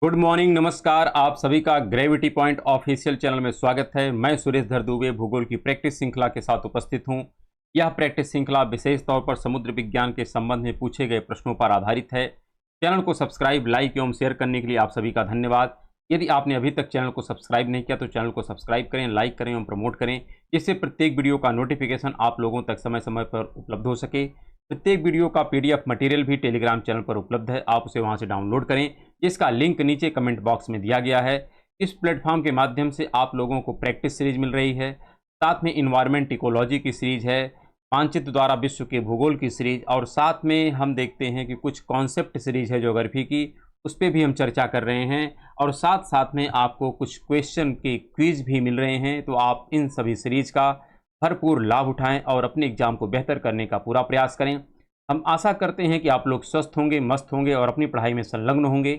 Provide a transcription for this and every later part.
Good morning, नमस्कार। आप सभी का ग्रेविटी पॉइंट ऑफिशियल चैनल में स्वागत है। मैं सुरेश दुबे भूगोल की प्रैक्टिस श्रृंखला के साथ उपस्थित हूं। यह प्रैक्टिस श्रृंखला विशेष तौर पर समुद्र विज्ञान के संबंध में पूछे गए प्रश्नों पर आधारित है। चैनल को सब्सक्राइब, लाइक एवं शेयर करने के लिए आप सभी का धन्यवाद। यदि आपने अभी तक चैनल को सब्सक्राइब नहीं किया तो चैनल को सब्सक्राइब करें, लाइक करें एवं प्रमोट करें, जिससे प्रत्येक वीडियो का नोटिफिकेशन आप लोगों तक समय समय पर उपलब्ध हो सके। प्रत्येक वीडियो का पीडीएफ मटेरियल भी टेलीग्राम चैनल पर उपलब्ध है, आप उसे वहां से डाउनलोड करें, जिसका लिंक नीचे कमेंट बॉक्स में दिया गया है। इस प्लेटफॉर्म के माध्यम से आप लोगों को प्रैक्टिस सीरीज मिल रही है, साथ में इन्वायरमेंट इकोलॉजी की सीरीज है, मानचित्र द्वारा विश्व के भूगोल की सीरीज, और साथ में हम देखते हैं कि कुछ कॉन्सेप्ट सीरीज है ज्योग्राफी की, उस पर भी हम चर्चा कर रहे हैं, और साथ साथ में आपको कुछ क्वेश्चन के क्विज भी मिल रहे हैं। तो आप इन सभी सीरीज का भरपूर लाभ उठाएं और अपने एग्जाम को बेहतर करने का पूरा प्रयास करें। हम आशा करते हैं कि आप लोग स्वस्थ होंगे, मस्त होंगे और अपनी पढ़ाई में संलग्न होंगे।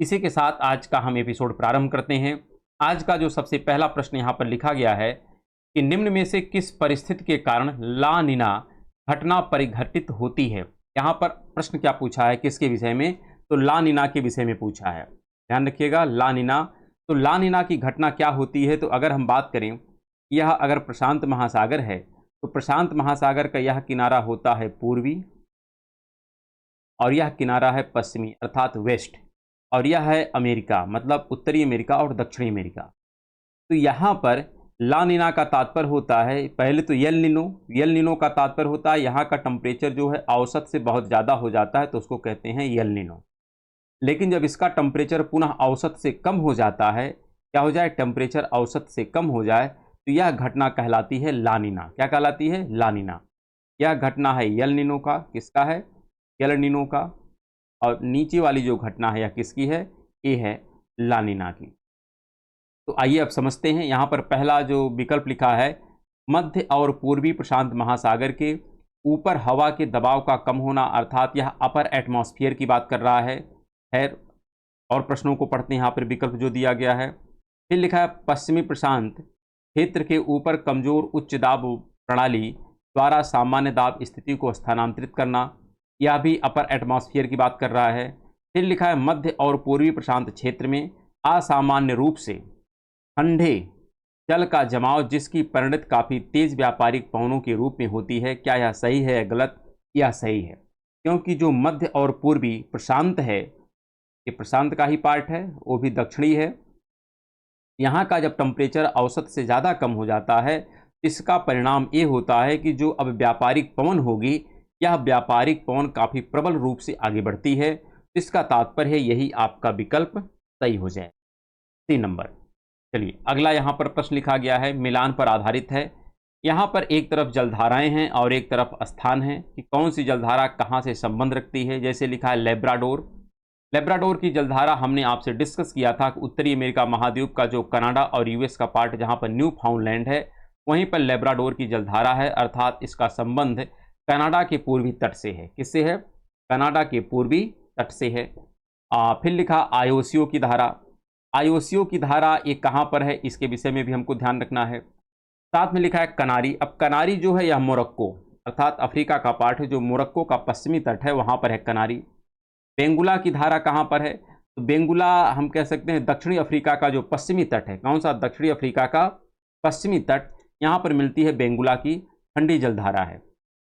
इसी के साथ आज का हम एपिसोड प्रारंभ करते हैं। आज का जो सबसे पहला प्रश्न यहाँ पर लिखा गया है कि निम्न में से किस परिस्थिति के कारण ला नीना घटना परिघटित होती है। यहाँ पर प्रश्न क्या पूछा है, किसके विषय में? तो ला नीना के विषय में पूछा है। ध्यान रखिएगा, ला नीना। तो ला नीना की घटना क्या होती है? तो अगर हम बात करें, यह अगर प्रशांत महासागर है तो प्रशांत महासागर का यह किनारा होता है पूर्वी और यह किनारा है पश्चिमी अर्थात वेस्ट, और यह है अमेरिका, मतलब उत्तरी अमेरिका और दक्षिणी अमेरिका। तो यहाँ पर ला नीना का तात्पर्य होता है, पहले तो यल नीनो का तात्पर्य होता है यहाँ का टेम्परेचर जो है औसत से बहुत ज़्यादा हो जाता है तो उसको कहते हैं यल नीनो। लेकिन जब इसका टेम्परेचर पुनः औसत से कम हो जाता है, क्या हो जाए, टेम्परेचर औसत से कम हो जाए, तो यह घटना कहलाती है ला नीना। क्या कहलाती है? ला नीना। यह घटना है यल नीनो का। किसका है? यल नीनो का। और नीचे वाली जो घटना है यह किसकी है? ये है ला नीना की। तो आइए अब समझते हैं। यहाँ पर पहला जो विकल्प लिखा है, मध्य और पूर्वी प्रशांत महासागर के ऊपर हवा के दबाव का कम होना, अर्थात यह अपर एटमॉस्फेयर की बात कर रहा है। खैर, और प्रश्नों को पढ़ते हैं। यहाँ पर विकल्प जो दिया गया है, फिर लिखा है पश्चिमी प्रशांत क्षेत्र के ऊपर कमजोर उच्च दाब प्रणाली द्वारा सामान्य दाब स्थिति को स्थानांतरित करना, यह भी अपर एटमॉस्फेयर की बात कर रहा है। फिर लिखा है मध्य और पूर्वी प्रशांत क्षेत्र में असामान्य रूप से ठंडे जल का जमाव जिसकी परिणत काफ़ी तेज व्यापारिक पवनों के रूप में होती है। क्या यह सही है या गलत? यह सही है, क्योंकि जो मध्य और पूर्वी प्रशांत है, ये प्रशांत का ही पार्ट है, वो भी दक्षिणी है। यहाँ का जब टेम्परेचर औसत से ज़्यादा कम हो जाता है, इसका परिणाम ये होता है कि जो अब व्यापारिक पवन होगी, यह व्यापारिक पवन काफ़ी प्रबल रूप से आगे बढ़ती है। इसका तात्पर्य है यही आपका विकल्प सही हो जाए, 3 नंबर। चलिए अगला यहाँ पर प्रश्न लिखा गया है, मिलान पर आधारित है। यहाँ पर एक तरफ जलधाराएं हैं और एक तरफ स्थान है कि कौन सी जलधारा कहाँ से संबंध रखती है। जैसे लिखा है लेब्राडोर की जलधारा हमने आपसे डिस्कस किया था कि उत्तरी अमेरिका महाद्वीप का जो कनाडा और यूएस का पार्ट जहाँ पर न्यू फाउंडलैंड है, वहीं पर लेब्राडोर की जलधारा है, अर्थात इसका संबंध कनाडा के पूर्वी तट से है। किससे है? कनाडा के पूर्वी तट से है। फिर लिखा आयोसियो की धारा। आयोसियो की धारा ये कहाँ पर है, इसके विषय में भी हमको ध्यान रखना है। साथ में लिखा है कनारी। अब कनारी जो है यह मोरक्को अर्थात अफ्रीका का पार्ट है, जो मोरक्को का पश्चिमी तट है वहाँ पर है कनारी। बेंगुला की धारा कहाँ पर है? तो बेंगुला हम कह सकते हैं दक्षिणी अफ्रीका का जो पश्चिमी तट है। कौन सा? दक्षिणी अफ्रीका का पश्चिमी तट, यहाँ पर मिलती है बेंगुला की ठंडी जलधारा है।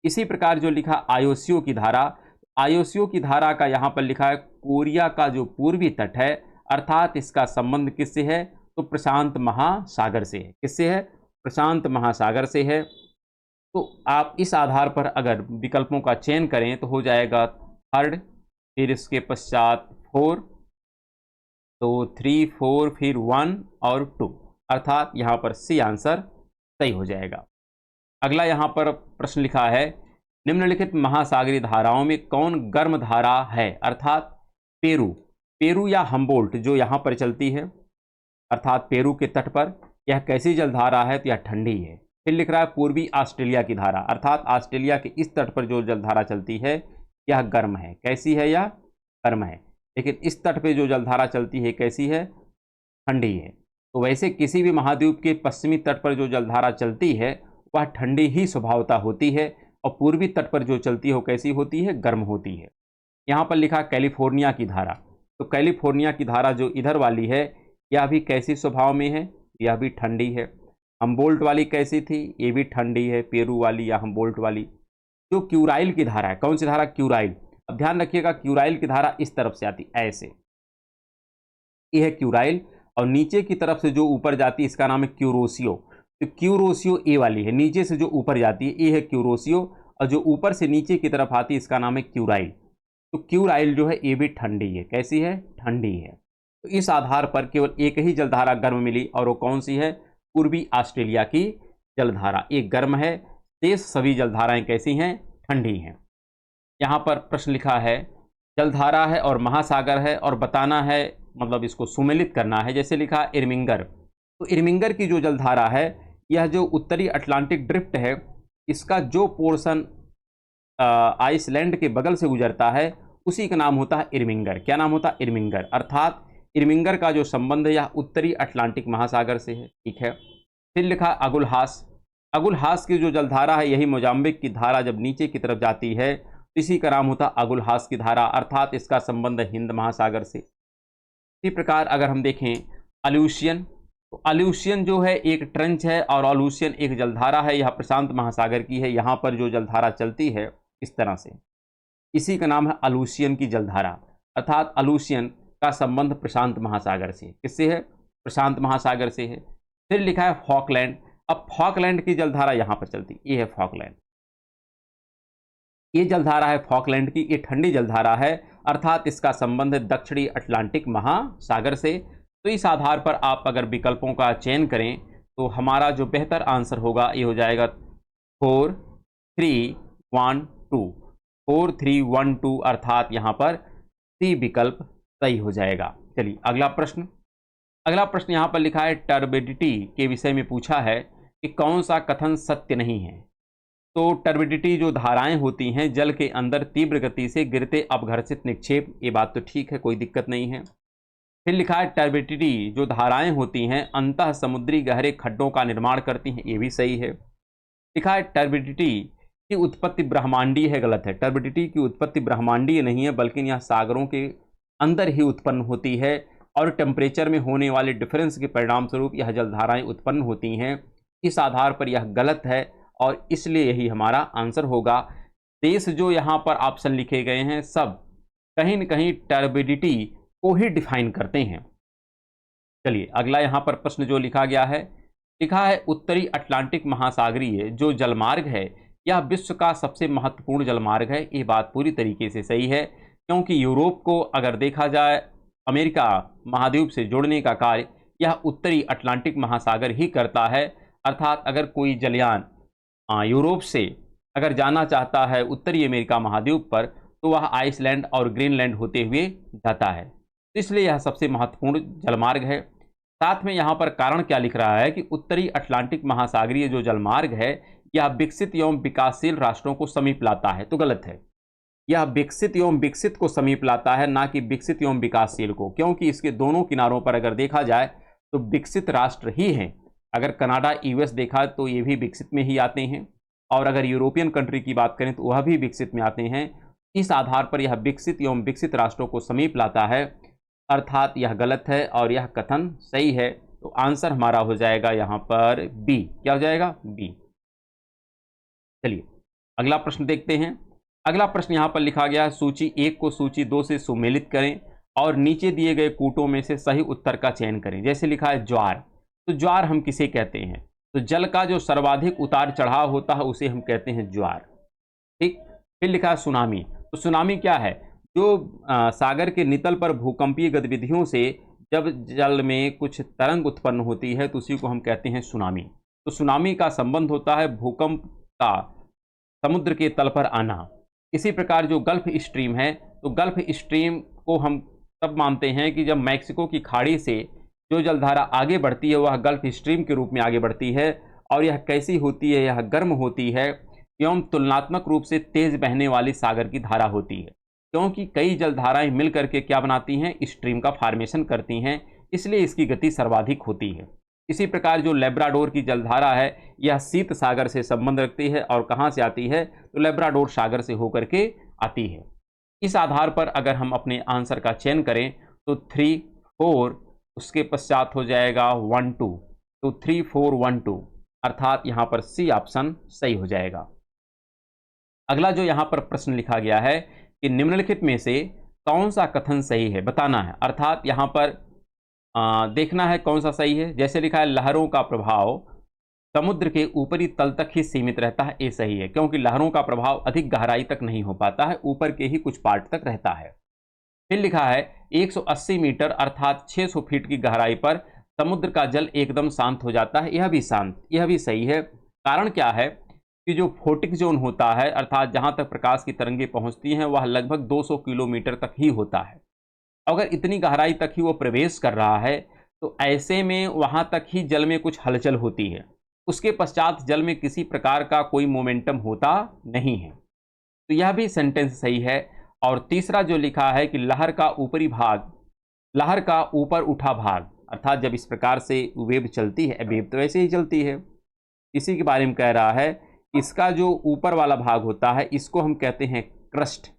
इसी प्रकार जो लिखा आयोसियो की धारा, आयोसियो की धारा का यहाँ पर लिखा है कोरिया का जो पूर्वी तट है, अर्थात इसका संबंध किससे है? तो प्रशांत महासागर से है। किससे है? प्रशांत महासागर से है। तो आप इस आधार पर अगर विकल्पों का चयन करें तो हो जाएगा थर्ड, फिर इसके पश्चात 4, तो 3, 4, फिर 1 और 2, अर्थात यहाँ पर सी आंसर सही हो जाएगा। अगला यहाँ पर प्रश्न लिखा है, निम्नलिखित महासागरीय धाराओं में कौन गर्म धारा है? अर्थात पेरू या हम्बोल्ट जो यहाँ पर चलती है, अर्थात पेरू के तट पर, यह कैसी जलधारा है? तो यह ठंडी है। फिर लिख रहा है पूर्वी ऑस्ट्रेलिया की धारा, अर्थात ऑस्ट्रेलिया के इस तट पर जो जलधारा चलती है यह गर्म है। कैसी है? यह गर्म है। लेकिन इस तट पे जो जलधारा चलती है कैसी है? ठंडी है। तो वैसे किसी भी महाद्वीप के पश्चिमी तट पर जो जलधारा चलती है वह ठंडी ही स्वभावता होती है, और पूर्वी तट पर जो चलती है वो कैसी होती है? गर्म होती है। यहाँ पर लिखा कैलिफोर्निया की धारा। तो कैलिफोर्निया की धारा जो इधर वाली है यह भी कैसी स्वभाव में है, यह भी ठंडी है। हम्बोल्ट वाली कैसी थी, ये भी ठंडी है, पेरू वाली या हम्बोल्ट वाली। जो क्यूराइल की धारा है, कौन सी धारा, क्यूराइल। अब ध्यान रखिएगा क्यूराइल की धारा इस तरफ से आती ऐसे, ये है क्यूराइल, और नीचे की तरफ से जो ऊपर जाती है इसका नाम है क्यूरोसियो। तो क्यूरोसियो ए वाली है, नीचे से जो ऊपर जाती है ये है क्यूरोसियो, और जो ऊपर से नीचे की तरफ आती है इसका नाम है क्यूराइल। तो क्यूराइल जो है ये भी ठंडी है, कैसी है, ठंडी है। तो इस आधार पर केवल एक ही जलधारा गर्म मिली, और वो कौन सी है, पूर्वी ऑस्ट्रेलिया की जलधारा। एक गर्म है, शेष सभी जलधाराएं कैसी हैं, ठंडी हैं। यहाँ पर प्रश्न लिखा है जलधारा है और महासागर है और बताना है, मतलब इसको सुमेलित करना है। जैसे लिखा इरमिंगर, तो इरमिंगर की जो जलधारा है यह जो उत्तरी अटलांटिक ड्रिफ्ट है इसका जो पोर्शन आइसलैंड के बगल से गुजरता है उसी का नाम होता है इरमिंगर। क्या नाम होता है, इरमिंगर। अर्थात इरमिंगर का जो संबंध है यह उत्तरी अटलांटिक महासागर से है। ठीक है, फिर लिखा अगुलहास। अगुलहास की जो जलधारा है यही मोजाम्बिक की धारा जब नीचे की तरफ जाती है इसी का नाम होता अगुलहास की धारा, अर्थात इसका संबंध हिंद महासागर से। इसी प्रकार अगर हम देखें अल्यूशियन, तो अल्यूशियन जो है एक ट्रेंच है और अल्यूशियन एक जलधारा है, यह प्रशांत महासागर की है। यहाँ पर जो जलधारा चलती है इस तरह से, इसी का नाम है अल्यूशियन की जलधारा, अर्थात अल्यूशियन का संबंध प्रशांत महासागर से। किससे है, प्रशांत महासागर से है। फिर लिखा है फॉकलैंड। अब फॉकलैंड की जलधारा यहाँ पर चलती, ये है फॉकलैंड, ये जलधारा है फॉकलैंड की, ये ठंडी जलधारा है, अर्थात इसका संबंध है दक्षिणी अटलांटिक महासागर से। तो इस आधार पर आप अगर विकल्पों का चयन करें तो हमारा जो बेहतर आंसर होगा ये हो जाएगा 4, 3, 1, 2, 4, 3, 1, 2, अर्थात यहाँ पर सी विकल्प सही हो जाएगा। चलिए अगला प्रश्न। अगला प्रश्न यहाँ पर लिखा है टर्बिडिटी के विषय में पूछा है कि कौन सा कथन सत्य नहीं है। तो टर्बिडिटी जो धाराएं होती हैं जल के अंदर तीव्र गति से गिरते अपघर्षित निक्षेप, ये बात तो ठीक है, कोई दिक्कत नहीं है। फिर लिखा है टर्बिडिटी जो धाराएं होती हैं अंतः समुद्री गहरे खड्डों का निर्माण करती हैं, ये भी सही है। लिखा है टर्बिडिटी की उत्पत्ति ब्रह्मांडीय है, गलत है। टर्बिडिटी की उत्पत्ति ब्रह्मांडीय नहीं है बल्कि यह सागरों के अंदर ही उत्पन्न होती है और टेम्परेचर में होने वाले डिफरेंस के परिणाम स्वरूप यह जलधाराएं उत्पन्न होती हैं। इस आधार पर यह गलत है और इसलिए यही हमारा आंसर होगा। देश जो यहाँ पर ऑप्शन लिखे गए हैं सब कहीं न कहीं टर्बिडिटी को ही डिफाइन करते हैं। चलिए अगला यहाँ पर प्रश्न जो लिखा गया है, लिखा है उत्तरी अटलांटिक महासागरीय जो जलमार्ग है यह विश्व का सबसे महत्वपूर्ण जलमार्ग है। ये बात पूरी तरीके से सही है, क्योंकि यूरोप को अगर देखा जाए अमेरिका महाद्वीप से जोड़ने का कार्य यह उत्तरी अटलांटिक महासागर ही करता है। अर्थात अगर कोई जलयान यूरोप से अगर जाना चाहता है उत्तरी अमेरिका महाद्वीप पर तो वह आइसलैंड और ग्रीनलैंड होते हुए जाता है, इसलिए यह सबसे महत्वपूर्ण जलमार्ग है। साथ में यहाँ पर कारण क्या लिख रहा है कि उत्तरी अटलांटिक महासागरीय जो जलमार्ग है यह विकसित एवं विकासशील राष्ट्रों को समीप लाता है, तो गलत है। यह विकसित एवं विकसित को समीप लाता है, ना कि विकसित एवं विकासशील को, क्योंकि इसके दोनों किनारों पर अगर देखा जाए तो विकसित राष्ट्र ही हैं। अगर कनाडा यूएस देखा तो ये भी विकसित में ही आते हैं, और अगर यूरोपियन कंट्री की बात करें तो वह भी विकसित में आते हैं। इस आधार पर यह विकसित एवं विकसित राष्ट्रों को समीप लाता है, अर्थात यह गलत है और यह कथन सही है। तो आंसर हमारा हो जाएगा यहाँ पर बी। क्या हो जाएगा, बी। चलिए अगला प्रश्न देखते हैं। अगला प्रश्न यहाँ पर लिखा गया है सूची 1 को सूची 2 से सुमेलित करें और नीचे दिए गए कूटों में से सही उत्तर का चयन करें। जैसे लिखा है ज्वार, तो ज्वार हम किसे कहते हैं, तो जल का जो सर्वाधिक उतार चढ़ाव होता है उसे हम कहते हैं ज्वार। ठीक, फिर लिखा है सुनामी, तो सुनामी क्या है, जो सागर के नितल पर भूकंपीय गतिविधियों से जब जल में कुछ तरंग उत्पन्न होती है तो उसी को हम कहते हैं सुनामी। तो सुनामी का संबंध होता है भूकंप का समुद्र के तल पर आना। इसी प्रकार जो गल्फ स्ट्रीम है, तो गल्फ स्ट्रीम को हम तब मानते हैं कि जब मैक्सिको की खाड़ी से जो जलधारा आगे बढ़ती है वह गल्फ स्ट्रीम के रूप में आगे बढ़ती है, और यह कैसी होती है, यह गर्म होती है एवं तुलनात्मक रूप से तेज बहने वाली सागर की धारा होती है, क्योंकि कई जलधाराएं मिल करके क्या बनाती हैं, स्ट्रीम का फॉर्मेशन करती हैं, इसलिए इसकी गति सर्वाधिक होती है। इसी प्रकार जो लेब्राडोर की जलधारा है यह शीत सागर से संबंध रखती है, और कहाँ से आती है, तो लेब्राडोर सागर से होकर के आती है। इस आधार पर अगर हम अपने आंसर का चयन करें तो 3 4, उसके पश्चात हो जाएगा 1 2, तो 3 4 1 2, अर्थात यहाँ पर सी ऑप्शन सही हो जाएगा। अगला जो यहाँ पर प्रश्न लिखा गया है कि निम्नलिखित में से कौन सा कथन सही है, बताना है। अर्थात यहाँ पर देखना है कौन सा सही है। जैसे लिखा है लहरों का प्रभाव समुद्र के ऊपरी तल तक ही सीमित रहता है, ये सही है, क्योंकि लहरों का प्रभाव अधिक गहराई तक नहीं हो पाता है, ऊपर के ही कुछ पार्ट तक रहता है। फिर लिखा है 180 मीटर अर्थात 600 फीट की गहराई पर समुद्र का जल एकदम शांत हो जाता है, यह भी सही है। कारण क्या है कि जो फोटिक जोन होता है, अर्थात जहां तक प्रकाश की तरंगें पहुंचती हैं, वह लगभग 200 किलोमीटर तक ही होता है। अगर इतनी गहराई तक ही वो प्रवेश कर रहा है तो ऐसे में वहां तक ही जल में कुछ हलचल होती है, उसके पश्चात जल में किसी प्रकार का कोई मोमेंटम होता नहीं है, तो यह भी सेंटेंस सही है। और तीसरा जो लिखा है कि लहर का ऊपरी भाग, लहर का ऊपर उठा भाग, अर्थात जब इस प्रकार से वेव चलती है, वेव तो ऐसे ही चलती है, इसी के बारे में कह रहा है। इसका जो ऊपर वाला भाग होता है इसको हम कहते हैं क्रस्ट,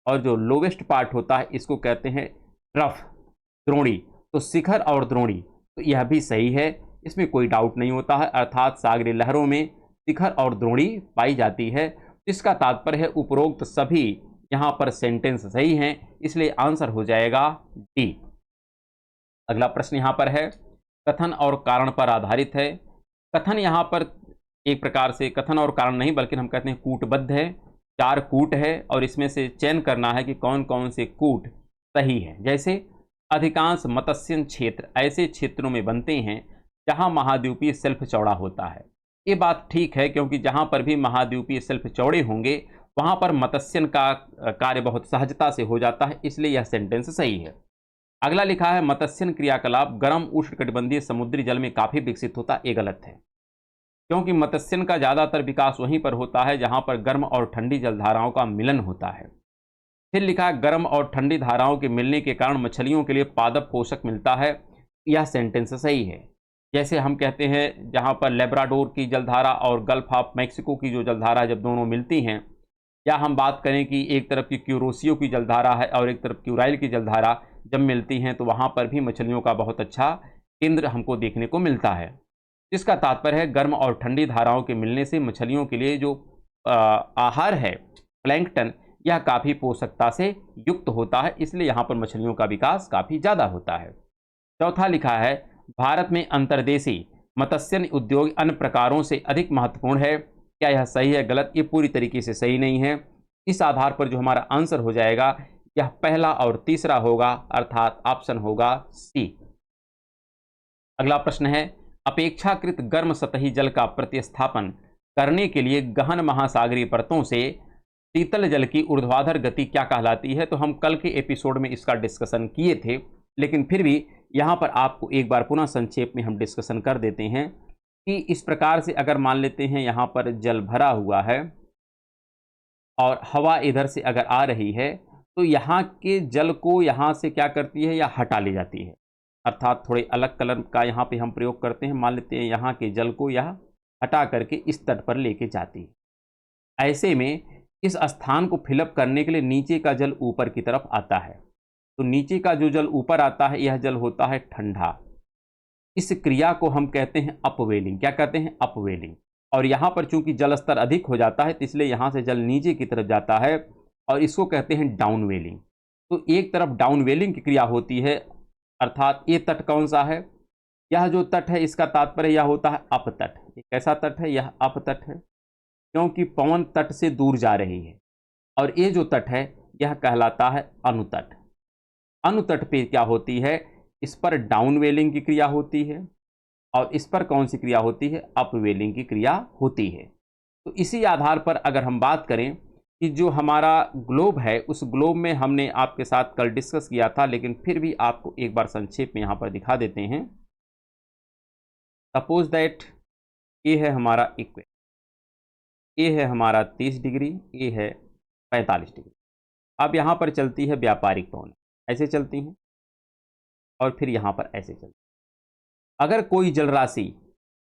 और जो लोवेस्ट पार्ट होता है इसको कहते हैं ट्रफ, द्रोणी। तो शिखर और द्रोणी, तो यह भी सही है, इसमें कोई डाउट नहीं होता है। अर्थात सागरीय लहरों में शिखर और द्रोणी पाई जाती है। इसका तात्पर्य है उपरोक्त सभी यहाँ पर सेंटेंस सही हैं, इसलिए आंसर हो जाएगा डी। अगला प्रश्न यहाँ पर है कथन और कारण पर आधारित है। कथन यहाँ पर एक प्रकार से कथन और कारण नहीं बल्कि हम कहते हैं कूटबद्ध है, 4 कूट है, और इसमें से चयन करना है कि कौन कौन से कूट सही है। जैसे अधिकांश मत्स्य क्षेत्र ऐसे क्षेत्रों में बनते हैं जहां महाद्वीपीय शेल्फ चौड़ा होता है। ये बात ठीक है, क्योंकि जहां पर भी महाद्वीपीय शेल्फ चौड़े होंगे वहां पर मत्स्यन का कार्य बहुत सहजता से हो जाता है, इसलिए यह सेंटेंस सही है। अगला लिखा है मत्स्यन क्रियाकलाप गर्म उष्णकटिबंधीय समुद्री जल में काफी विकसित होता, ये गलत है, क्योंकि मत्स्यन का ज्यादातर विकास वहीं पर होता है जहां पर गर्म और ठंडी जलधाराओं का मिलन होता है। फिर लिखा है गर्म और ठंडी धाराओं के मिलने के कारण मछलियों के लिए पादप पोषक मिलता है, यह सेंटेंस सही है। जैसे हम कहते हैं जहां पर लेब्राडोर की जलधारा और गल्फ ऑफ मैक्सिको की जो जलधारा जब दोनों मिलती हैं, या हम बात करें कि एक तरफ की क्यूरोसियो की जलधारा है और एक तरफ क्यूराइल की जलधारा जब मिलती हैं, तो वहाँ पर भी मछलियों का बहुत अच्छा केंद्र हमको देखने को मिलता है। इसका तात्पर्य है गर्म और ठंडी धाराओं के मिलने से मछलियों के लिए जो आहार है प्लैंकटन, यह काफ़ी पोषकता से युक्त होता है, इसलिए यहाँ पर मछलियों का विकास काफ़ी ज़्यादा होता है। चौथा लिखा है भारत में अंतर्देशीय मत्स्यन उद्योग अन्य प्रकारों से अधिक महत्वपूर्ण है, क्या यह सही है गलत? ये पूरी तरीके से सही नहीं है। इस आधार पर जो हमारा आंसर हो जाएगा यह पहला और तीसरा होगा, अर्थात ऑप्शन होगा सी। अगला प्रश्न है अपेक्षाकृत गर्म सतही जल का प्रतिस्थापन करने के लिए गहन महासागरीय परतों से शीतल जल की ऊर्ध्वाधर गति क्या कहलाती है? तो हम कल के एपिसोड में इसका डिस्कशन किए थे, लेकिन फिर भी यहाँ पर आपको एक बार पुनः संक्षेप में हम डिस्कशन कर देते हैं कि इस प्रकार से अगर मान लेते हैं यहाँ पर जल भरा हुआ है और हवा इधर से अगर आ रही है, तो यहाँ के जल को यहाँ से क्या करती है, या हटा ले जाती है। अर्थात थोड़े अलग कलर का यहाँ पे हम प्रयोग करते हैं, मान लेते हैं यहाँ के जल को यह हटा करके इस तट पर लेके जाती है। ऐसे में इस स्थान को फिलअप करने के लिए नीचे का जल ऊपर की तरफ आता है, तो नीचे का जो जल ऊपर आता है यह जल होता है ठंडा। इस क्रिया को हम कहते हैं अपवेलिंग। क्या कहते हैं? अपवेलिंग। और यहाँ पर चूंकि जल स्तर अधिक हो जाता है, तो इसलिए यहाँ से जल नीचे की तरफ जाता है और इसको कहते हैं डाउनवेलिंग। तो एक तरफ डाउनवेलिंग की क्रिया होती है, अर्थात ये तट कौन सा है? यह जो तट है इसका तात्पर्य यह होता है अपतट। ये कैसा तट है? यह अपतट है, क्योंकि पवन तट से दूर जा रही है। और ये जो तट है यह कहलाता है अनुतट। अनुतट पे क्या होती है? इस पर डाउनवेलिंग की क्रिया होती है और इस पर कौन सी क्रिया होती है? अपवेलिंग की क्रिया होती है। तो इसी आधार पर अगर हम बात करें कि जो हमारा ग्लोब है, उस ग्लोब में हमने आपके साथ कल डिस्कस किया था, लेकिन फिर भी आपको एक बार संक्षेप में यहाँ पर दिखा देते हैं। सपोज दैट ये है हमारा इक्वेटर, ये है हमारा 30 डिग्री, ये है 45 डिग्री। अब यहाँ पर चलती है व्यापारिक पवन, ऐसे चलती हैं, और फिर यहाँ पर ऐसे चलती है। अगर कोई जल राशि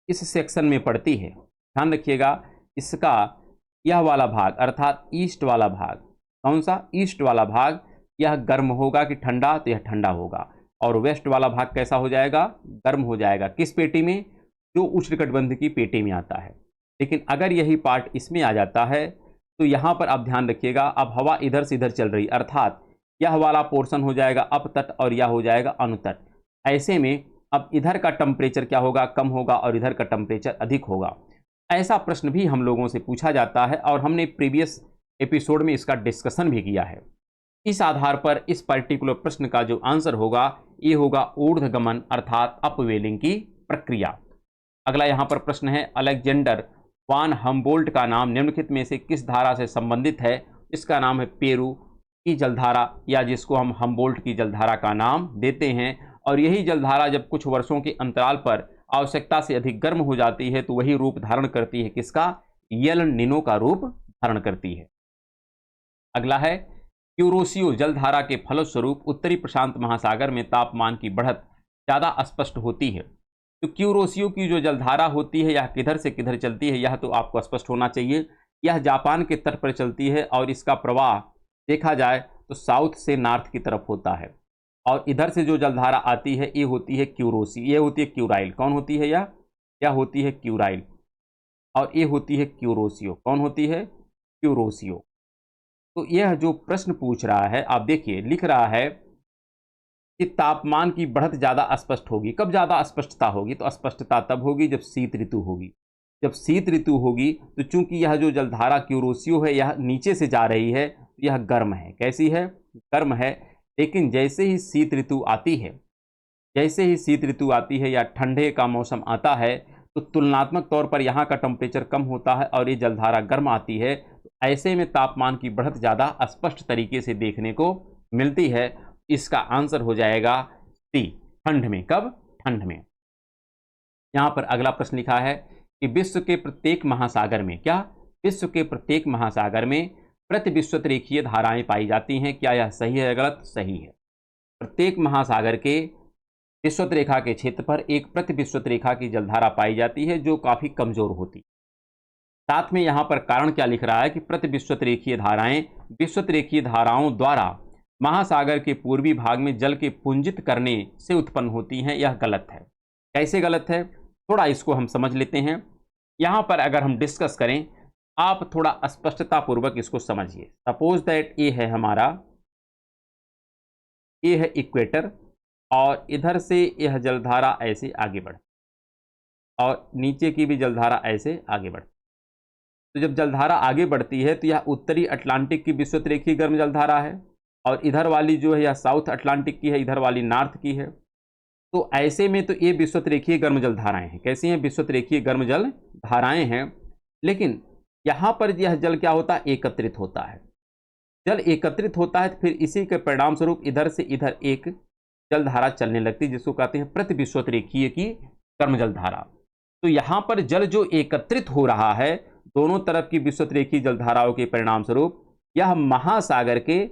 इस सेक्शन में पड़ती है, ध्यान रखिएगा, इसका यह वाला भाग अर्थात ईस्ट वाला भाग, कौन सा? ईस्ट वाला भाग, यह गर्म होगा कि ठंडा, तो यह ठंडा होगा। और वेस्ट वाला भाग कैसा हो जाएगा, गर्म हो जाएगा। किस पेटी में, जो उष्णकटिबंध की पेटी में आता है। लेकिन अगर यही पार्ट इसमें आ जाता है तो यहाँ पर आप ध्यान रखिएगा, अब हवा इधर से इधर चल रही, अर्थात यह वाला पोर्शन हो जाएगा अपतट और यह हो जाएगा अनुतट। ऐसे में अब इधर का टेम्परेचर क्या होगा, कम होगा, और इधर का टेम्परेचर अधिक होगा। ऐसा प्रश्न भी हम लोगों से पूछा जाता है और हमने प्रीवियस एपिसोड में इसका डिस्कशन भी किया है। इस आधार पर इस पर्टिकुलर प्रश्न का जो आंसर होगा ये होगा ऊर्ध्वगमन अर्थात अपवेलिंग की प्रक्रिया। अगला यहाँ पर प्रश्न है, अलेक्जेंडर वान हम्बोल्ट का नाम निम्नलिखित में से किस धारा से संबंधित है। इसका नाम है पेरू की जलधारा, या जिसको हम हम्बोल्ट की जलधारा का नाम देते हैं। और यही जलधारा जब कुछ वर्षों के अंतराल पर आवश्यकता से अधिक गर्म हो जाती है तो वही रूप धारण करती है, किसका, यल निनो का रूप धारण करती है। अगला है, क्यूरोसियो जलधारा के फलस्वरूप उत्तरी प्रशांत महासागर में तापमान की बढ़त ज़्यादा स्पष्ट होती है। तो क्यूरोसियो की जो जलधारा होती है यह किधर से किधर चलती है, यह तो आपको स्पष्ट होना चाहिए। यह जापान के तट पर चलती है और इसका प्रवाह देखा जाए तो साउथ से नॉर्थ की तरफ होता है। और इधर से जो जलधारा आती है ये होती है क्यूरोसी, ये होती है क्यूराइल। कौन होती है यह होती है क्यूराइल। और ये होती है क्यूरोसियो। कौन होती है, क्यूरोसियो। तो यह जो प्रश्न पूछ रहा है, आप देखिए लिख रहा है कि तापमान की बढ़त ज़्यादा स्पष्ट होगी। कब ज़्यादा स्पष्टता होगी, तो स्पष्टता तब होगी जब शीत ऋतु होगी। जब शीत ऋतु होगी तो चूंकि यह जो जलधारा क्यूरोसियो है यह नीचे से जा रही है, यह गर्म है। कैसी है, गर्म है। लेकिन जैसे ही शीत ऋतु आती है, जैसे ही शीत ऋतु आती है या ठंडे का मौसम आता है तो तुलनात्मक तौर पर यहाँ का टेम्परेचर कम होता है और ये जलधारा गर्म आती है। तो ऐसे में तापमान की बढ़त ज़्यादा स्पष्ट तरीके से देखने को मिलती है। इसका आंसर हो जाएगा सी, ठंड में। कब, ठंड में। यहाँ पर अगला प्रश्न लिखा है कि विश्व के प्रत्येक महासागर में, क्या, विश्व के प्रत्येक महासागर में प्रतिविश्वत रेखीय धाराएं पाई जाती हैं। क्या यह सही है या गलत, सही है। प्रत्येक महासागर के विश्वत रेखा के क्षेत्र पर एक प्रतिविश्वत रेखा की जलधारा पाई जाती है जो काफ़ी कमजोर होती है। साथ में यहाँ पर कारण क्या लिख रहा है कि प्रतिविश्वत रेखीय धाराएं विश्वत रेखीय धाराओं द्वारा महासागर के पूर्वी भाग में जल के पुंजित करने से उत्पन्न होती हैं। यह गलत है। कैसे गलत है, थोड़ा इसको हम समझ लेते हैं। यहाँ पर अगर हम डिस्कस करें, आप थोड़ा स्पष्टता पूर्वक इसको समझिए। सपोज दैट ये है हमारा, ये है इक्वेटर और इधर से यह जलधारा ऐसे आगे बढ़ और नीचे की भी जलधारा ऐसे आगे बढ़। तो जब जलधारा आगे बढ़ती है तो यह उत्तरी अटलांटिक की विश्वत रेखीय गर्म जलधारा है और इधर वाली जो है यह साउथ अटलांटिक की है, इधर वाली नॉर्थ की है। तो ऐसे में तो ये विश्वत रेखीय गर्म जल धाराएं हैं। कैसी हैं, विश्वत रेखीय गर्म जल धाराएं हैं। लेकिन यहाँ पर यह जल क्या होता है, एकत्रित होता है। जल एकत्रित होता है तो फिर इसी के परिणाम स्वरूप इधर से इधर एक जल धारा चलने लगती है जिसको कहते हैं प्रति विश्वत रेखीय की गर्म जल धारा। तो यहाँ पर जल जो एकत्रित हो रहा है दोनों तरफ की विश्वत रेखीय जल धाराओं के परिणाम स्वरूप यह महासागर के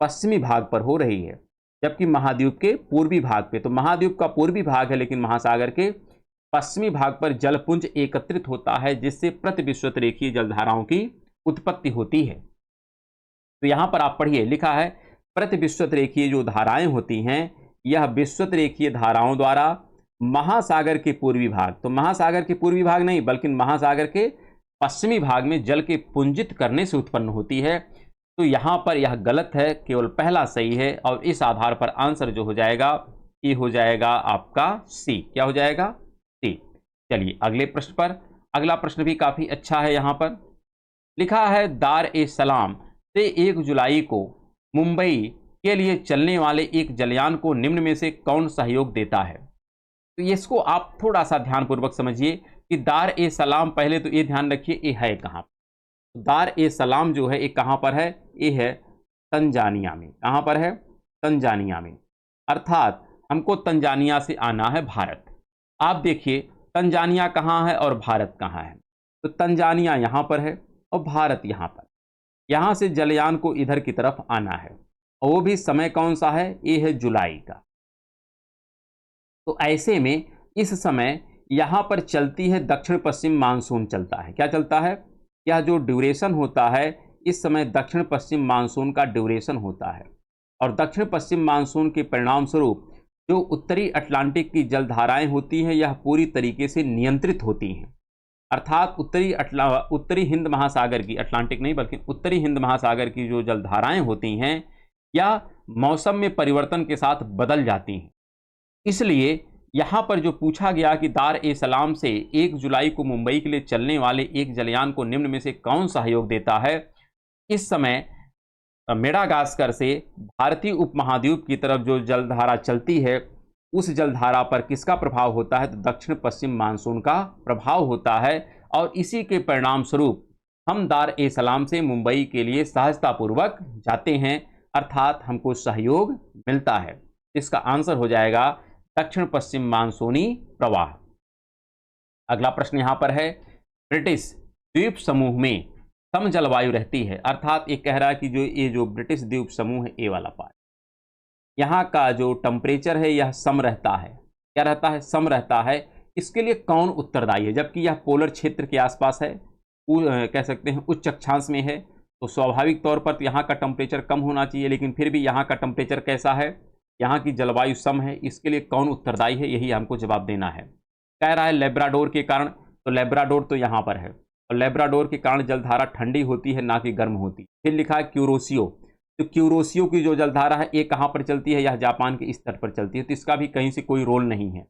पश्चिमी भाग पर हो रही है, जबकि महाद्वीप के पूर्वी भाग पे, तो महाद्वीप का पूर्वी भाग है लेकिन महासागर के पश्चिमी भाग पर जलपुंज एकत्रित होता है जिससे प्रतिविश्वत रेखीय जलधाराओं की उत्पत्ति होती है। तो यहाँ पर आप पढ़िए, लिखा है प्रतिविश्वत रेखीय जो धाराएं होती हैं यह विश्वत रेखीय धाराओं द्वारा महासागर के पूर्वी भाग, तो महासागर के पूर्वी भाग नहीं बल्कि महासागर के पश्चिमी भाग में जल के पुंजित करने से उत्पन्न होती है। तो यहाँ पर यह गलत है, केवल पहला सही है और इस आधार पर आंसर जो हो जाएगा ये हो जाएगा आपका सी। क्या हो जाएगा, सी। चलिए अगले प्रश्न पर। अगला प्रश्न भी काफी अच्छा है। यहाँ पर लिखा है दार ए सलाम से 1 जुलाई को मुंबई के लिए चलने वाले एक जलयान को निम्न में से कौन सहयोग देता है। तो इसको आप थोड़ा सा ध्यानपूर्वक समझिए कि दार ए सलाम, पहले तो ये ध्यान रखिए ये है कहाँ। दार ए सलाम जो है ये कहाँ पर है, ये है तंजानिया में। कहाँ पर है, तंजानिया में। अर्थात हमको तंजानिया से आना है भारत। आप देखिए तंजानिया कहाँ है और भारत कहाँ है। तो तंजानिया यहाँ पर है और भारत यहाँ पर। यहाँ से जलयान को इधर की तरफ आना है और वो भी समय कौन सा है, ये है जुलाई का। तो ऐसे में इस समय यहाँ पर चलती है दक्षिण पश्चिम मानसून चलता है। क्या चलता है, यह जो ड्यूरेशन होता है इस समय दक्षिण पश्चिम मानसून का ड्यूरेशन होता है और दक्षिण पश्चिम मानसून के परिणाम स्वरूप जो उत्तरी अटलांटिक की जलधाराएं होती हैं यह पूरी तरीके से नियंत्रित होती हैं। अर्थात उत्तरी हिंद महासागर की, अटलांटिक नहीं बल्कि उत्तरी हिंद महासागर की जो जलधाराएं होती हैं या मौसम में परिवर्तन के साथ बदल जाती हैं। इसलिए यहाँ पर जो पूछा गया कि दार ए सलाम से 1 जुलाई को मुंबई के लिए चलने वाले एक जलयान को निम्न में से कौन सहयोग देता है, इस समय मेडागास्कर से भारतीय उपमहाद्वीप की तरफ जो जलधारा चलती है उस जलधारा पर किसका प्रभाव होता है, तो दक्षिण पश्चिम मानसून का प्रभाव होता है। और इसी के परिणाम स्वरूप हम दार ए सलाम से मुंबई के लिए सहजतापूर्वक जाते हैं, अर्थात हमको सहयोग मिलता है। इसका आंसर हो जाएगा दक्षिण पश्चिम मानसूनी प्रवाह। अगला प्रश्न यहां पर है, ब्रिटिश द्वीप समूह में सम जलवायु रहती है, अर्थात ये कह रहा है कि जो ब्रिटिश द्वीप समूह है, ए वाला पार्ट, यहाँ का जो टेम्परेचर है यह सम रहता है। क्या रहता है? सम रहता है। इसके लिए कौन उत्तरदायी है? जबकि यह पोलर क्षेत्र के आसपास है, कह सकते हैं उच्च अक्षांश में है, तो स्वाभाविक तौर पर यहाँ का टेम्परेचर कम होना चाहिए, लेकिन फिर भी यहाँ का टेम्परेचर कैसा है? यहाँ की जलवायु सम है। इसके लिए कौन उत्तरदायी है, यही हमको जवाब देना है। कह रहा है लेब्राडोर के कारण, तो लेब्राडोर तो यहाँ पर है, और लेब्राडोर के कारण जलधारा ठंडी होती है, ना कि गर्म होती। फिर लिखा है क्यूरोसियो, तो क्यूरोसियो की जो जलधारा है ये कहाँ पर चलती है? यह जापान के इस तट पर चलती है, तो इसका भी कहीं से कोई रोल नहीं है।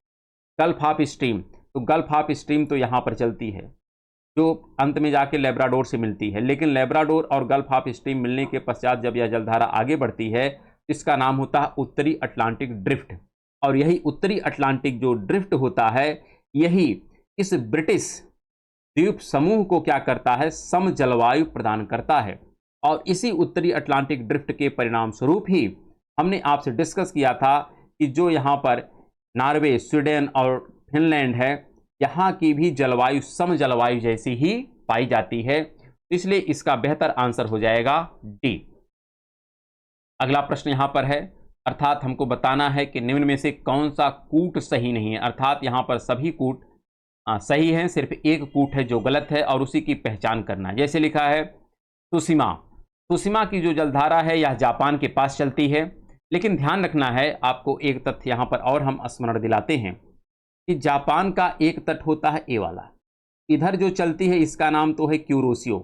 गल्फ ऑफ स्ट्रीम, तो गल्फ ऑफ स्ट्रीम तो यहाँ पर चलती है, जो अंत में जाके लेब्राडोर से मिलती है। लेकिन लेब्राडोर और गल्फ ऑफ स्ट्रीम मिलने के पश्चात जब यह जलधारा आगे बढ़ती है, इसका नाम होता है उत्तरी अटलांटिक ड्रिफ्ट। और यही उत्तरी अटलांटिक जो ड्रिफ्ट होता है, यही इस ब्रिटिश द्वीप समूह को क्या करता है? सम जलवायु प्रदान करता है। और इसी उत्तरी अटलांटिक ड्रिफ्ट के परिणाम स्वरूप ही हमने आपसे डिस्कस किया था कि जो यहाँ पर नॉर्वे, स्वीडन और फिनलैंड है, यहाँ की भी जलवायु सम जलवायु जैसी ही पाई जाती है। इसलिए इसका बेहतर आंसर हो जाएगा डी। अगला प्रश्न यहाँ पर है, अर्थात हमको बताना है कि निम्न में से कौन सा कूट सही नहीं है। अर्थात यहाँ पर सभी कूट सही हैं, सिर्फ एक कूट है जो गलत है, और उसी की पहचान करना है। जैसे लिखा है सुसीमा, सुसीमा की जो जलधारा है यह जापान के पास चलती है। लेकिन ध्यान रखना है, आपको एक तथ्य यहाँ पर और हम स्मरण दिलाते हैं कि जापान का एक तट होता है ए वाला, इधर जो चलती है इसका नाम तो है क्यूरोसियो,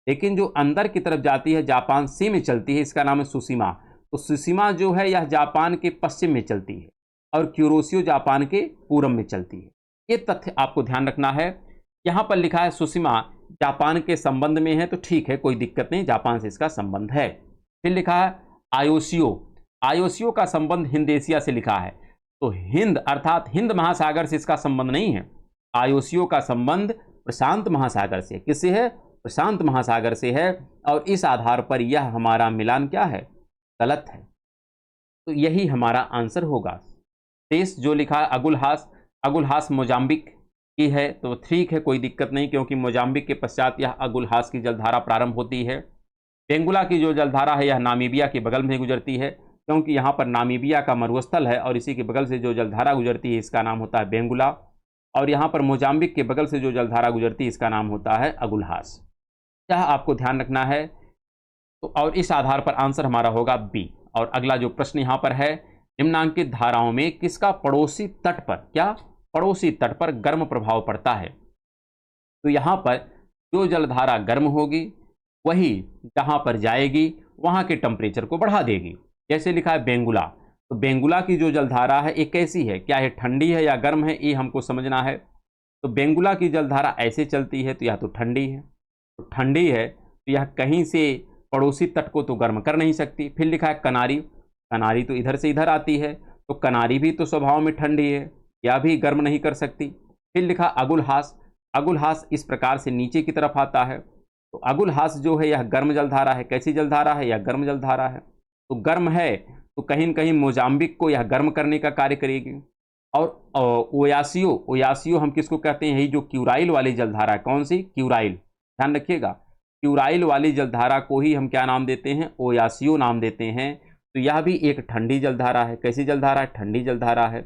लेकिन जो अंदर की तरफ जाती है जापान सी में चलती है, इसका नाम है सुसीमा। तो सुसीमा जो है यह जापान के पश्चिम में चलती है और क्यूरोसियो जापान के पूर्व में चलती है। ये तथ्य आपको ध्यान रखना है। यहाँ पर लिखा है सुसीमा जापान के संबंध में है, तो ठीक है, कोई दिक्कत नहीं, जापान से इसका संबंध है। फिर लिखा है आयोसियो, आयोसियो का संबंध हिंद एशिया से लिखा है, तो हिंद अर्थात हिंद महासागर से इसका संबंध नहीं है। आयोसियो का संबंध प्रशांत महासागर से, किससे है? प्रशांत महासागर से है। और इस आधार पर यह हमारा मिलान क्या है? गलत है। तो यही हमारा आंसर होगा। देश जो लिखा है अगुलहास, अगुलहास मोजाम्बिक की है, तो ठीक है, कोई दिक्कत नहीं, क्योंकि मोजाम्बिक के पश्चात यह अगुलहास की जलधारा प्रारंभ होती है। बेंगुला की जो जलधारा है यह नामीबिया के बगल में गुजरती है, क्योंकि यहाँ पर नामीबिया का मरुस्थल है और इसी के बगल से जो जलधारा गुजरती है इसका नाम होता है बेंगुला। और यहाँ पर मोजाम्बिक के बगल से जो जलधारा गुजरती है इसका नाम होता है अगुलहास। यह आपको ध्यान रखना है। तो और इस आधार पर आंसर हमारा होगा बी। और अगला जो प्रश्न यहाँ पर है, निम्नांकित धाराओं में किसका पड़ोसी तट पर, क्या पड़ोसी तट पर गर्म प्रभाव पड़ता है? तो यहाँ पर जो जलधारा गर्म होगी वही जहाँ पर जाएगी वहाँ के टेम्परेचर को बढ़ा देगी। जैसे लिखा है बेंगुला, तो बेंगुला की जो जलधारा है ये कैसी है? क्या है ठंडी है या गर्म है, ये हमको समझना है। तो बेंगुला की जलधारा ऐसे चलती है तो यह तो ठंडी है, तो ठंडी है तो यह कहीं से पड़ोसी तट को तो गर्म कर नहीं सकती। फिर लिखा है कनारी, कनारी तो इधर से इधर आती है, तो कनारी भी तो स्वभाव में ठंडी है, या भी गर्म नहीं कर सकती। फिर लिखा अगुलहास, अगुलहास इस प्रकार से नीचे की तरफ आता है, तो अगुलहास जो है यह गर्म जलधारा है। कैसी जलधारा है? यह गर्म जलधारा है। तो गर्म है तो कहीं न कहीं मोजाम्बिक को यह गर्म करने का कार्य करेगी। और ओयासियो, ओयासियो हम किसको कहते हैं? यही जो क्यूराइल वाली जलधारा है। कौन सी? क्यूराइल, ध्यान रखिएगा, क्यूराइल वाली जलधारा को ही हम क्या नाम देते हैं? ओयासियो नाम देते हैं। तो यह भी एक ठंडी जलधारा है। कैसी जलधारा है? ठंडी जलधारा है।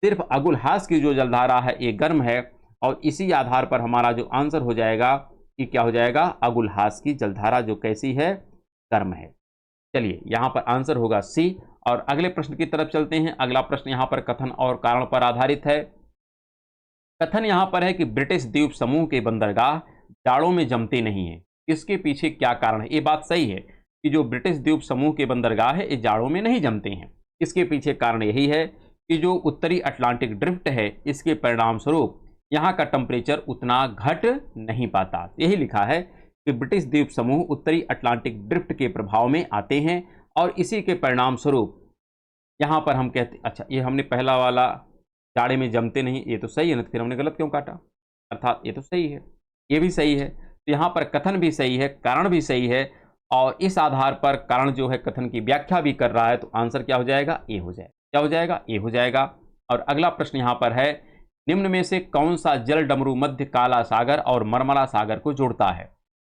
सिर्फ अगुलहास की जो जलधारा है ये गर्म है, और इसी आधार पर हमारा जो आंसर हो जाएगा कि क्या हो जाएगा? अगुलहास की जलधारा जो कैसी है? गर्म है। चलिए यहाँ पर आंसर होगा सी। और अगले प्रश्न की तरफ चलते हैं। अगला प्रश्न यहाँ पर कथन और कारण पर आधारित है। कथन यहाँ पर है कि ब्रिटिश द्वीप समूह के बंदरगाह जाड़ों में जमते नहीं है, इसके पीछे क्या कारण है। ये बात सही है कि जो ब्रिटिश द्वीप समूह के बंदरगाह है ये जाड़ों में नहीं जमते हैं। इसके पीछे कारण यही है कि जो उत्तरी अटलांटिक ड्रिफ्ट है इसके परिणाम स्वरूप यहाँ का टेम्परेचर उतना घट नहीं पाता। यही लिखा है कि ब्रिटिश द्वीप समूह उत्तरी अटलांटिक ड्रिफ्ट के प्रभाव में आते हैं और इसी के परिणाम स्वरूप यहाँ पर हम कहते, अच्छा ये हमने पहला वाला जाड़े में जमते नहीं, ये तो सही है ना, तो फिर हमने गलत क्यों काटा, अर्थात ये तो सही है, ये भी सही है। तो यहाँ पर कथन भी सही है, कारण भी सही है, और इस आधार पर कारण जो है कथन की व्याख्या भी कर रहा है, तो आंसर क्या हो जाएगा, ए हो जाएगा। क्या हो जाएगा, ए हो जाएगा। और अगला प्रश्न यहाँ पर है, निम्न में से कौन सा जल डमरू मध्य काला सागर और मरमरा सागर को जोड़ता है।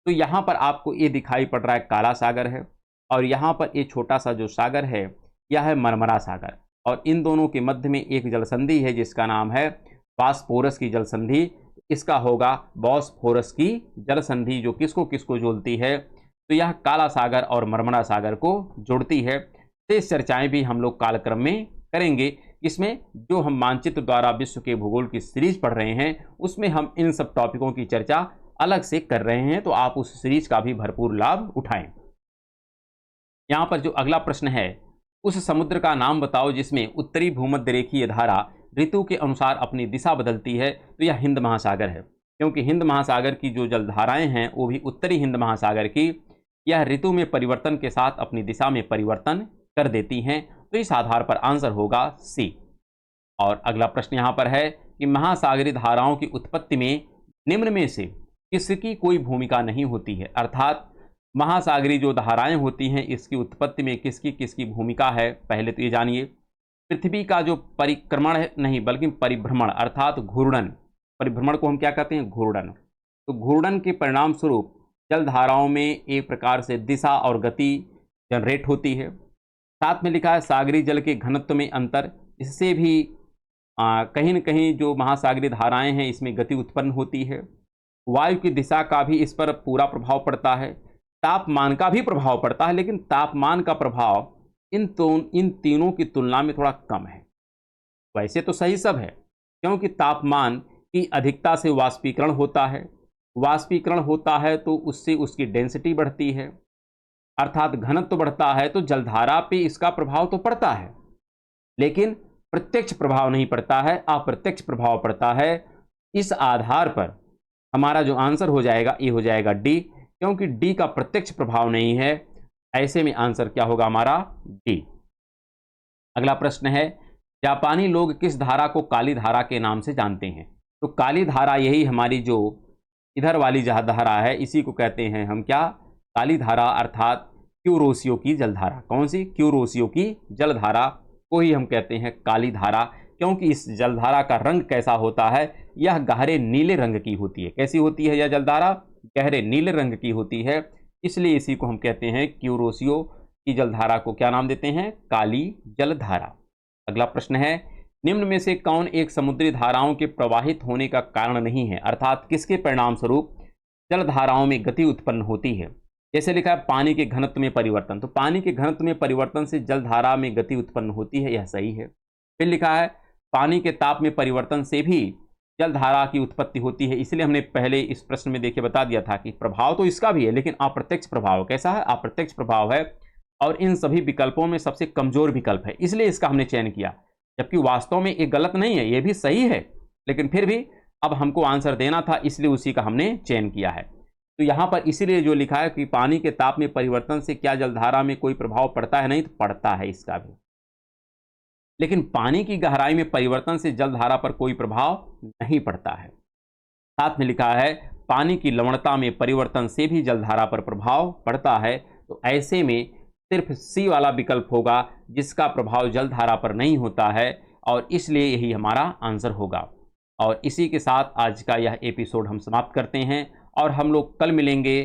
तो यहाँ पर आपको ये दिखाई पड़ रहा है काला सागर है, और यहाँ पर ये छोटा सा जो सागर है यह है मरमरा सागर, और इन दोनों के मध्य में एक जलसंधि है जिसका नाम है बॉस्फोरस की जलसंधि। इसका होगा बॉस्फोरस की जलसंधि, जो किसको किसको जोड़ती है, तो यह काला सागर और मरमरा सागर को जोड़ती है। शेष चर्चाएं भी हम लोग कालक्रम में करेंगे। इसमें जो हम मानचित्र द्वारा विश्व के भूगोल की सीरीज पढ़ रहे हैं उसमें हम इन सब टॉपिकों की चर्चा अलग से कर रहे हैं, तो आप उस सीरीज का भी भरपूर लाभ उठाएं। यहाँ पर जो अगला प्रश्न है, उस समुद्र का नाम बताओ जिसमें उत्तरी भूमध्य रेखीय धारा ऋतु के अनुसार अपनी दिशा बदलती है। तो यह हिंद महासागर है, क्योंकि हिंद महासागर की जो जलधाराएं हैं वो भी उत्तरी हिंद महासागर की, यह ऋतु में परिवर्तन के साथ अपनी दिशा में परिवर्तन कर देती हैं। तो इस आधार पर आंसर होगा सी। और अगला प्रश्न यहाँ पर है कि महासागरीय धाराओं की उत्पत्ति में निम्न में से किसकी कोई भूमिका नहीं होती है, अर्थात महासागरीय जो धाराएं होती हैं इसकी उत्पत्ति में किसकी किसकी भूमिका है। पहले तो ये जानिए, पृथ्वी का जो परिक्रमण है, नहीं बल्कि परिभ्रमण अर्थात घूर्णन, परिभ्रमण को हम क्या कहते हैं, घूर्णन। तो घूर्णन के परिणाम स्वरूप जल धाराओं में एक प्रकार से दिशा और गति जनरेट होती है। साथ में लिखा है सागरीय जल के घनत्व में अंतर, इससे भी कहीं न कहीं जो महासागरीय धाराएं हैं इसमें गति उत्पन्न होती है। वायु की दिशा का भी इस पर पूरा प्रभाव पड़ता है। तापमान का भी प्रभाव पड़ता है, लेकिन तापमान का प्रभाव इन तीनों की तुलना में थोड़ा कम है। वैसे तो सही सब है, क्योंकि तापमान की अधिकता से वाष्पीकरण होता है, वाष्पीकरण होता है तो उससे उसकी डेंसिटी बढ़ती है, अर्थात घनत्व बढ़ता है। तो जलधारा पे इसका प्रभाव तो पड़ता है, लेकिन प्रत्यक्ष प्रभाव नहीं पड़ता है, अप्रत्यक्ष प्रभाव पड़ता है। इस आधार पर हमारा जो आंसर हो जाएगा ये हो जाएगा डी, क्योंकि डी का प्रत्यक्ष प्रभाव नहीं है। ऐसे में आंसर क्या होगा हमारा, डी। अगला प्रश्न है, जापानी लोग किस धारा को काली धारा के नाम से जानते हैं। तो काली धारा यही हमारी जो इधर वाली धारा है इसी को कहते हैं हम क्या, काली धारा, अर्थात क्यूरोसियो की जलधारा। कौन सी, क्यूरोसियो की जलधारा को ही हम कहते हैं काली धारा, क्योंकि इस जलधारा का रंग कैसा होता है, यह गहरे नीले रंग की होती है। कैसी होती है यह जलधारा, गहरे नीले रंग की होती है, इसलिए इसी को हम कहते हैं क्यूरोसियो की जलधारा को क्या नाम देते हैं, काली जलधारा। अगला प्रश्न है, निम्न में से कौन एक समुद्री धाराओं के प्रवाहित होने का कारण नहीं है, अर्थात किसके परिणाम स्वरूप जलधाराओं में गति उत्पन्न होती है। जैसे लिखा है पानी के घनत्व में परिवर्तन, तो पानी के घनत्व में परिवर्तन से जलधारा में गति उत्पन्न होती है, यह सही है। फिर लिखा है पानी के ताप में परिवर्तन से भी जलधारा की उत्पत्ति होती है, इसलिए हमने पहले इस प्रश्न में देखिए बता दिया था कि प्रभाव तो इसका भी है, लेकिन अप्रत्यक्ष प्रभाव कैसा है, अप्रत्यक्ष प्रभाव है, और इन सभी विकल्पों में सबसे कमजोर विकल्प है, इसलिए इसका हमने चयन किया। जबकि वास्तव में ये गलत नहीं है, ये भी सही है, लेकिन फिर भी अब हमको आंसर देना था, इसलिए उसी का हमने चयन किया है। तो यहाँ पर इसीलिए जो लिखा है कि पानी के ताप में परिवर्तन से क्या जलधारा में कोई प्रभाव पड़ता है, नहीं तो पड़ता है इसका भी, लेकिन पानी की गहराई में परिवर्तन से जलधारा पर कोई प्रभाव नहीं पड़ता है। साथ में लिखा है पानी की लवणता में परिवर्तन से भी जलधारा पर प्रभाव पड़ता है। तो ऐसे में सिर्फ सी वाला विकल्प होगा जिसका प्रभाव जलधारा पर नहीं होता है, और इसलिए यही हमारा आंसर होगा। और इसी के साथ आज का यह एपिसोड हम समाप्त करते हैं, और हम लोग कल मिलेंगे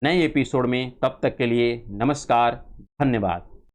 नए एपिसोड में। तब तक के लिए नमस्कार, धन्यवाद।